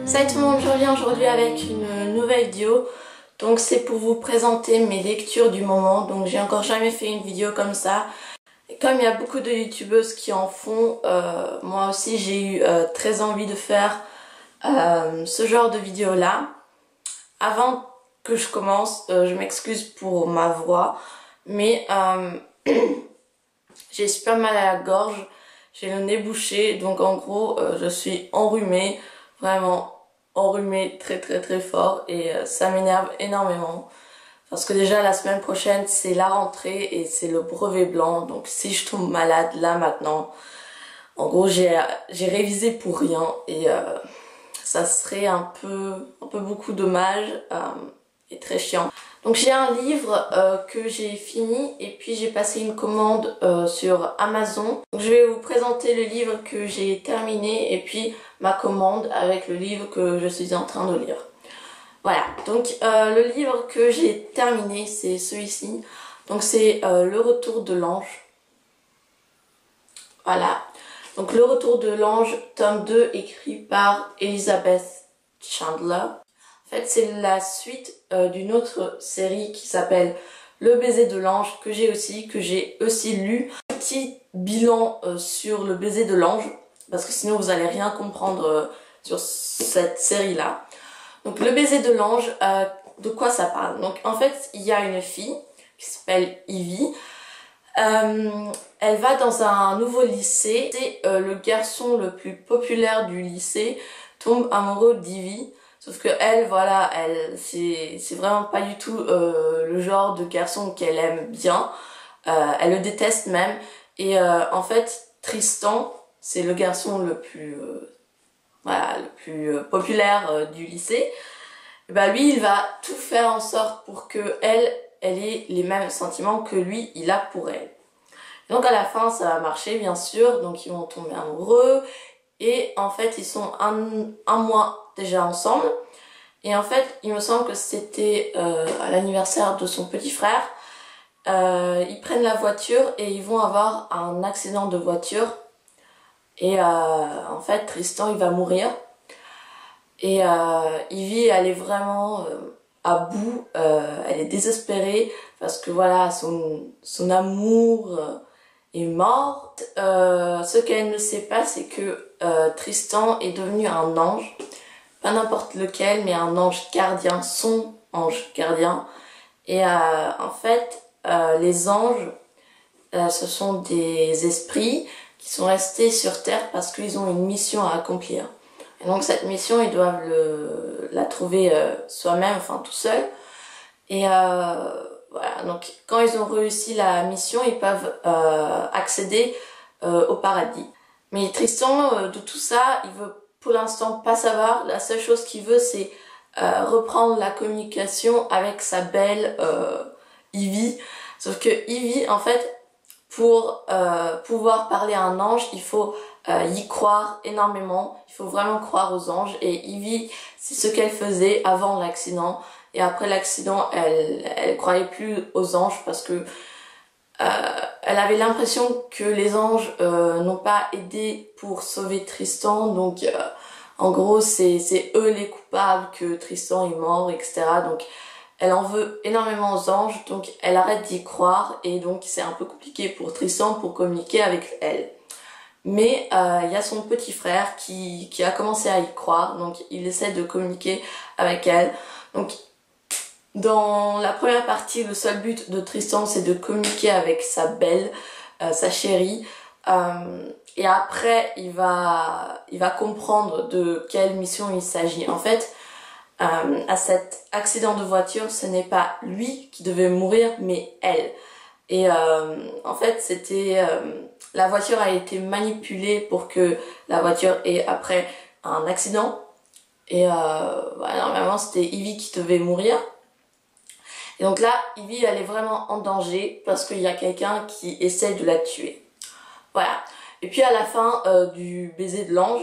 Salut tout le monde, je reviens aujourd'hui avec une nouvelle vidéo. Donc c'est pour vous présenter mes lectures du moment. Donc j'ai encore jamais fait une vidéo comme ça. Et comme il y a beaucoup de youtubeuses qui en font, moi aussi j'ai eu très envie de faire ce genre de vidéo là. Avant que je commence, je m'excuse pour ma voix, mais j'ai super mal à la gorge, j'ai le nez bouché, donc en gros je suis enrhumée, vraiment enrhumée très fort et ça m'énerve énormément. Parce que déjà la semaine prochaine c'est la rentrée et c'est le brevet blanc, donc si je tombe malade là maintenant, en gros j'ai révisé pour rien et ça serait un peu beaucoup dommage et très chiant. Donc j'ai un livre que j'ai fini et puis j'ai passé une commande sur Amazon. Donc, je vais vous présenter le livre que j'ai terminé et puis ma commande avec le livre que je suis en train de lire. Voilà, donc le livre que j'ai terminé c'est celui-ci. Donc c'est Le Retour de l'Ange. Voilà, donc Le Retour de l'Ange, tome 2, écrit par Elizabeth Chandler. En fait, c'est la suite d'une autre série qui s'appelle Le Baiser de l'Ange, que j'ai aussi lu. Petit bilan sur Le Baiser de l'Ange, parce que sinon vous allez rien comprendre sur cette série-là. Donc Le Baiser de l'Ange, de quoi ça parle? Donc en fait, il y a une fille qui s'appelle Ivy. Elle va dans un nouveau lycée et le garçon le plus populaire du lycée tombe amoureux d'Ivy. Sauf que elle, voilà, c'est vraiment pas du tout le genre de garçon qu'elle aime bien. Elle le déteste même. Et en fait, Tristan, c'est le garçon le plus, voilà, le plus populaire du lycée. Et bah lui, il va tout faire en sorte pour que elle ait les mêmes sentiments que lui, il a pour elle. Et donc à la fin, ça va marcher, bien sûr. Donc ils vont tomber amoureux. Et en fait, ils sont un mois déjà ensemble. Et en fait, il me semble que c'était à l'anniversaire de son petit frère. Ils prennent la voiture et ils vont avoir un accident de voiture. Et en fait, Tristan, il va mourir. Et Ivy, elle est vraiment à bout. Elle est désespérée parce que voilà, son amour est mort. Ce qu'elle ne sait pas, c'est que Tristan est devenu un ange. Pas n'importe lequel, mais un ange gardien, son ange gardien. Et en fait, les anges, ce sont des esprits qui sont restés sur Terre parce qu'ils ont une mission à accomplir. Et donc cette mission, ils doivent la trouver soi-même, enfin tout seul. Et voilà, donc quand ils ont réussi la mission, ils peuvent accéder au paradis. Mais Tristan, de tout ça, il veut pour l'instant pas savoir. La seule chose qu'il veut, c'est reprendre la communication avec sa belle Ivy. Sauf que Ivy, en fait, pour pouvoir parler à un ange, il faut y croire énormément. Il faut vraiment croire aux anges. Et Ivy, c'est ce qu'elle faisait avant l'accident. Et après l'accident, elle croyait plus aux anges parce que elle avait l'impression que les anges n'ont pas aidé pour sauver Tristan. Donc en gros, c'est eux les coupables que Tristan est mort, etc. Donc elle en veut énormément aux anges, donc elle arrête d'y croire et donc c'est un peu compliqué pour Tristan pour communiquer avec elle. Mais il y a son petit frère qui a commencé à y croire, donc il essaie de communiquer avec elle. Donc dans la première partie, le seul but de Tristan c'est de communiquer avec sa belle, sa chérie. Et après il va comprendre de quelle mission il s'agit. En fait, à cet accident de voiture, ce n'est pas lui qui devait mourir, mais elle. Et en fait, c'était la voiture a été manipulée pour que la voiture ait après un accident. Et voilà, normalement, c'était Ivy qui devait mourir. Et donc là, Ivy, elle est vraiment en danger parce qu'il y a quelqu'un qui essaie de la tuer. Voilà. Et puis à la fin du Baiser de l'Ange,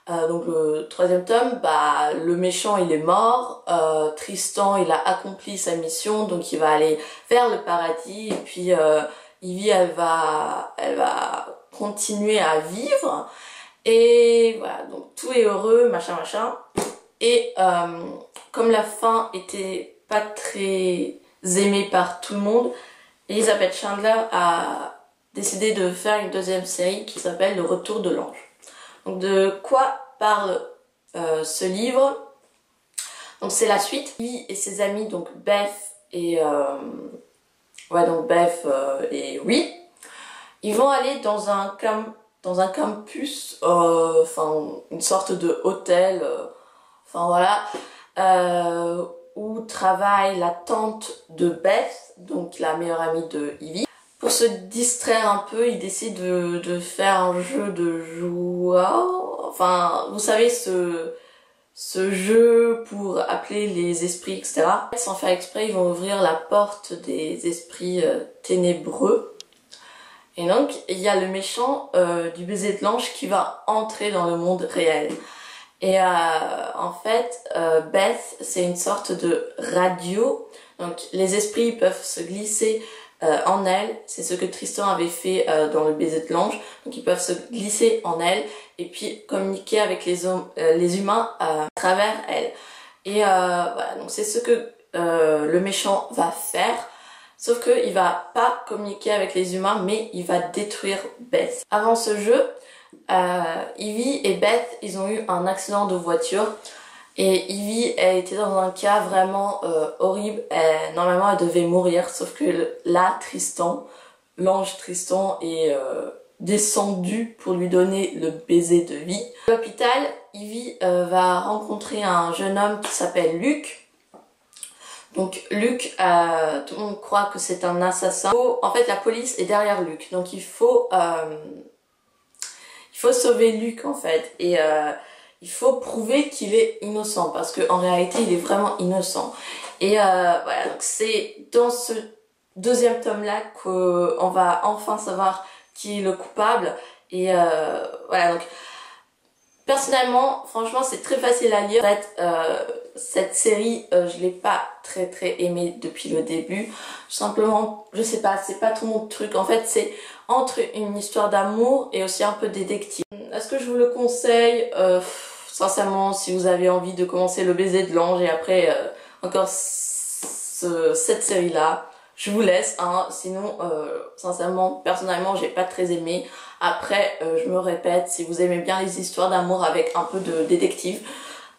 donc le troisième tome, bah le méchant il est mort, Tristan il a accompli sa mission, donc il va aller vers le paradis et puis Ivy elle va continuer à vivre et voilà, donc tout est heureux, machin. Et comme la fin était pas très aimée par tout le monde, Elizabeth Chandler a décidé de faire une deuxième série qui s'appelle Le Retour de l'Ange. Donc de quoi parle ce livre? Donc c'est la suite. Lui et ses amis, donc Beth et et oui, ils vont aller dans un campus, enfin une sorte de hôtel, enfin voilà, où travaille la tante de Beth, donc la meilleure amie de Ivy. Pour se distraire un peu, ils décident de faire un jeu de joie. Enfin, vous savez, ce jeu pour appeler les esprits, etc. Sans faire exprès, ils vont ouvrir la porte des esprits ténébreux. Et donc, il y a le méchant du baiser de l'ange qui va entrer dans le monde réel. Et en fait, Beth, c'est une sorte de radio. Donc, les esprits peuvent se glisser en elle. C'est ce que Tristan avait fait dans le baiser de l'ange. Donc, ils peuvent se glisser en elle et puis communiquer avec les humains à travers elle. Et voilà, donc c'est ce que le méchant va faire. Sauf qu'il va pas communiquer avec les humains, mais il va détruire Beth. Avant ce jeu, Ivy et Beth, ils ont eu un accident de voiture. Et Ivy, elle était dans un cas vraiment horrible. Normalement, elle devait mourir, sauf que là, Tristan, l'ange Tristan, est descendu pour lui donner le baiser de vie. À l'hôpital, Ivy va rencontrer un jeune homme qui s'appelle Luc. Donc Luc, tout le monde croit que c'est un assassin. En fait, la police est derrière Luc, donc il faut sauver Luc en fait. Et il faut prouver qu'il est innocent, parce qu'en réalité, il est vraiment innocent. Et voilà, donc c'est dans ce deuxième tome-là qu'on va enfin savoir qui est le coupable. Et voilà, donc personnellement, franchement, c'est très facile à lire. En fait, cette série, je l'ai pas très aimée depuis le début. Simplement, je sais pas, c'est pas trop mon truc. En fait, c'est entre une histoire d'amour et aussi un peu détective. Est-ce que je vous le conseille? Sincèrement, si vous avez envie de commencer le baiser de l'ange et après encore cette série-là, je vous laisse. Hein. Sinon, sincèrement, personnellement, j'ai pas très aimé. Après, je me répète, si vous aimez bien les histoires d'amour avec un peu de détective,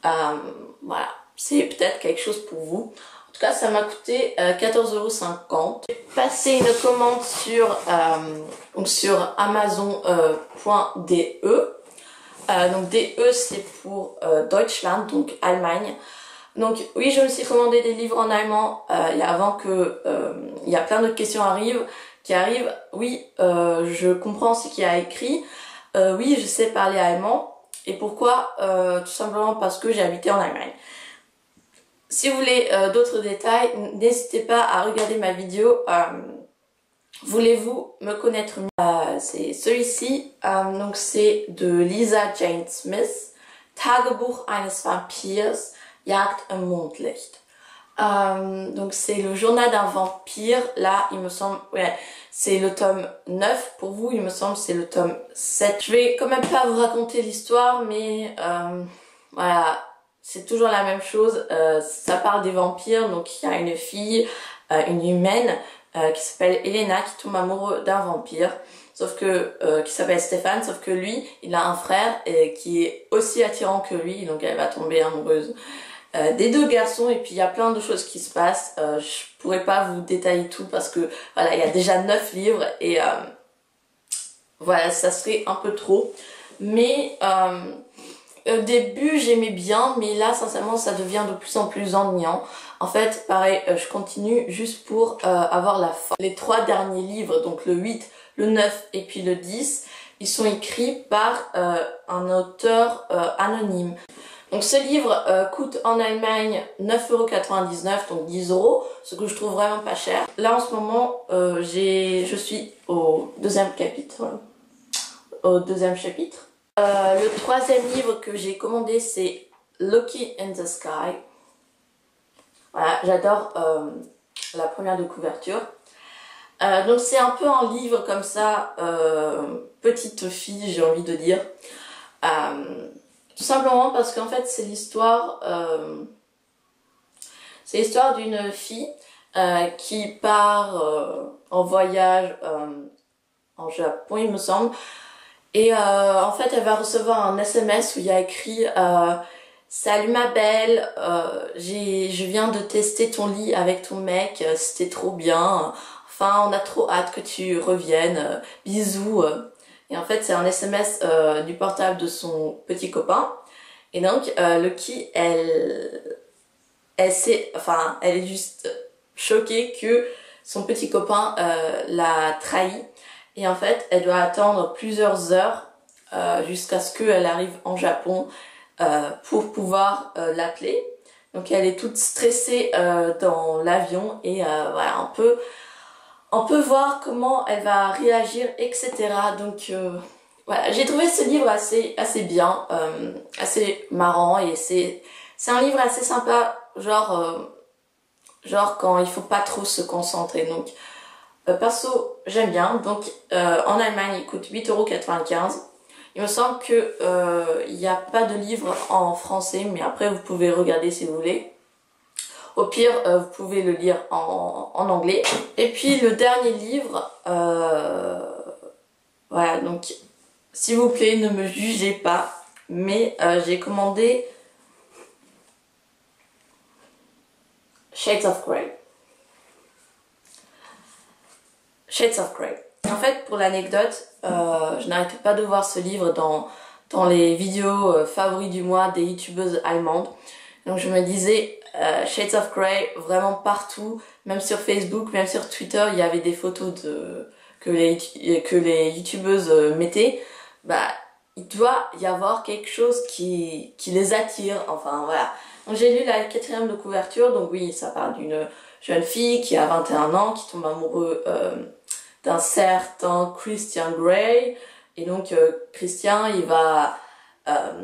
voilà, c'est peut-être quelque chose pour vous. En tout cas, ça m'a coûté 14,50 €. J'ai passé une commande sur Amazon.de. Donc DE, c'est pour Deutschland, donc Allemagne. Donc oui, je me suis commandé des livres en allemand avant que il y a plein d'autres questions qui arrivent. Oui, je comprends ce qu'il y a écrit. Oui, je sais parler allemand. Et pourquoi? Tout simplement parce que j'ai habité en Allemagne. Si vous voulez d'autres détails, n'hésitez pas à regarder ma vidéo. Voulez-vous me connaître mieux? C'est celui-ci. Donc c'est de Lisa Jane Smith. Tagebuch eines Vampirs. Jagd im Mondlicht. Donc c'est le journal d'un vampire. Là, il me semble, ouais, c'est le tome 9. Pour vous, il me semble, c'est le tome 7. Je vais quand même pas vous raconter l'histoire, mais voilà, c'est toujours la même chose. Ça parle des vampires. Donc il y a une fille, une humaine, qui s'appelle Elena, qui tombe amoureux d'un vampire. Sauf que, qui s'appelle Stéphane, sauf que lui, il a un frère qui est aussi attirant que lui, donc elle va tomber amoureuse des deux garçons, et puis il y a plein de choses qui se passent. Je pourrais pas vous détailler tout parce que voilà, il y a déjà 9 livres et voilà, ça serait un peu trop. Mais au début j'aimais bien, mais là sincèrement ça devient de plus en plus ennuyant. En fait, pareil, je continue juste pour avoir la fin. Les 3 derniers livres, donc le 8, le 9 et puis le 10, ils sont écrits par un auteur anonyme. Donc ce livre coûte en Allemagne 9,99 €, donc 10 €, ce que je trouve vraiment pas cher. Là en ce moment, je suis au deuxième chapitre. Le troisième livre que j'ai commandé, c'est Lucky in the Sky. Voilà, j'adore la première de couverture. Donc c'est un peu un livre comme ça, petite fille, j'ai envie de dire. Tout simplement parce qu'en fait c'est l'histoire d'une fille qui part en voyage en Japon il me semble. Et en fait elle va recevoir un SMS où il y a écrit Salut ma belle, je viens de tester ton lit avec ton mec, c'était trop bien. Enfin, on a trop hâte que tu reviennes. Bisous. Et en fait, c'est un SMS du portable de son petit copain. Et donc, Lucky, elle est juste choquée que son petit copain l'a trahi. Et en fait, elle doit attendre plusieurs heures jusqu'à ce qu'elle arrive en Japon pour pouvoir l'appeler. Donc elle est toute stressée dans l'avion et voilà, on peut voir comment elle va réagir, etc. Donc voilà, j'ai trouvé ce livre assez bien, assez marrant et c'est un livre assez sympa, genre quand il faut pas trop se concentrer. Donc perso, j'aime bien. Donc en Allemagne, il coûte 8,95 €. Il me semble que il n'y a pas de livre en français, mais après vous pouvez regarder si vous voulez. Au pire, vous pouvez le lire en anglais. Et puis le dernier livre, voilà, donc s'il vous plaît, ne me jugez pas, mais j'ai commandé Shades of Grey. Shades of Grey. En fait, pour l'anecdote, je n'arrêtais pas de voir ce livre dans les vidéos favoris du mois des youtubeuses allemandes. Donc je me disais, Shades of Grey, vraiment partout, même sur Facebook, même sur Twitter, il y avait des photos que les youtubeuses mettaient. Bah, il doit y avoir quelque chose qui les attire, enfin voilà. Donc j'ai lu la 4e de couverture, donc oui, ça parle d'une jeune fille qui a 21 ans, qui tombe amoureux d'un certain Christian Grey, et donc Christian il va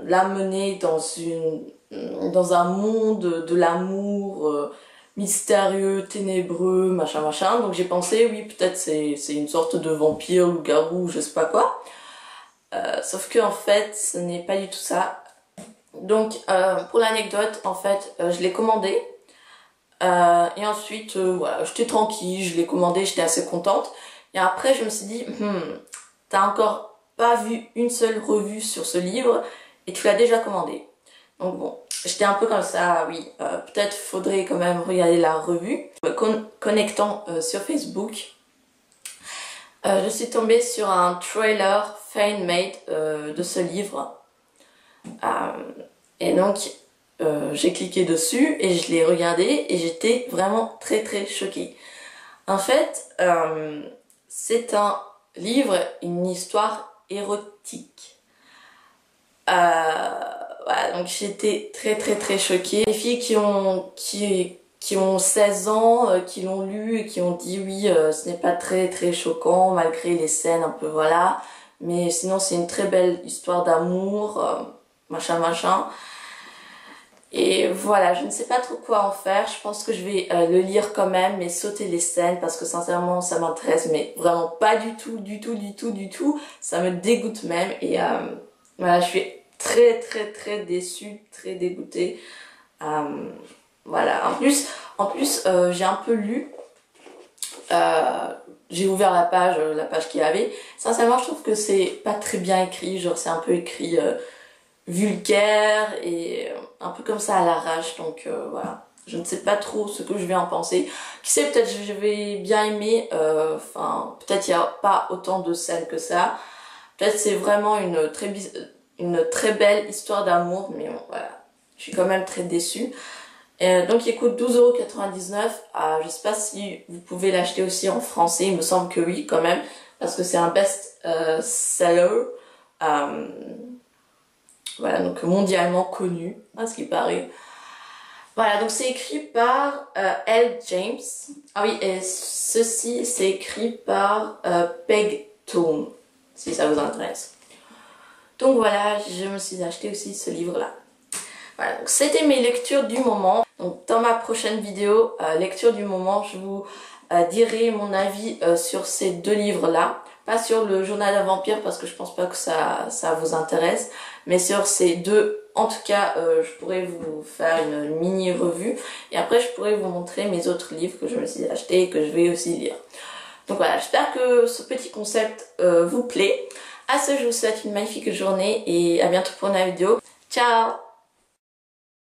l'amener dans un monde de l'amour mystérieux, ténébreux, machin. Donc j'ai pensé oui, peut-être c'est une sorte de vampire, loup-garou, je sais pas quoi. Sauf que en fait ce n'est pas du tout ça. Donc pour l'anecdote, en fait je l'ai commandé et ensuite voilà, j'étais tranquille, je l'ai commandé, j'étais assez contente. Et après, je me suis dit, t'as encore pas vu une seule revue sur ce livre et tu l'as déjà commandé. Donc bon, j'étais un peu comme ça, oui, peut-être faudrait quand même regarder la revue. Connectant sur Facebook, je suis tombée sur un trailer fan-made de ce livre. Et donc, j'ai cliqué dessus et je l'ai regardé et j'étais vraiment très très choquée. En fait, c'est un livre, une histoire érotique. Voilà, donc j'étais très très très choquée. Les filles qui ont 16 ans, qui l'ont lu et qui ont dit oui, ce n'est pas très très choquant malgré les scènes un peu voilà. Mais sinon c'est une très belle histoire d'amour, machin. Et voilà, je ne sais pas trop quoi en faire. Je pense que je vais le lire quand même, mais sauter les scènes parce que sincèrement ça m'intéresse, mais vraiment pas du tout. Ça me dégoûte même et voilà, je suis très très déçue, très dégoûtée. Voilà, en plus j'ai un peu lu. J'ai ouvert la page qu'il y avait. Sincèrement, je trouve que c'est pas très bien écrit, genre c'est un peu écrit vulgaire et un peu comme ça à l'arrache, donc voilà, je ne sais pas trop ce que je vais en penser. Qui sait, peut-être je vais bien aimer, enfin peut-être il n'y a pas autant de scènes que ça, peut-être c'est vraiment une très belle histoire d'amour, mais bon, voilà, je suis quand même très déçue. Donc il coûte 12,99 €. Je sais pas si vous pouvez l'acheter aussi en français, il me semble que oui quand même, parce que c'est un best-seller. Voilà, donc mondialement connu, à ce qui paraît. Voilà, donc c'est écrit par L. James. Ah oui, et ceci c'est écrit par Peg Tome, si ça vous intéresse. Donc voilà, je me suis acheté aussi ce livre-là. Voilà, donc c'était mes lectures du moment. Donc dans ma prochaine vidéo, lecture du moment, je vous dirai mon avis sur ces deux livres-là. Pas sur le journal d'un vampire parce que je pense pas que ça vous intéresse, mais sur ces deux, en tout cas, je pourrais vous faire une mini revue et après je pourrais vous montrer mes autres livres que je me suis achetés et que je vais aussi lire. Donc voilà, j'espère que ce petit concept vous plaît. À ce, je vous souhaite une magnifique journée et à bientôt pour une nouvelle vidéo. Ciao!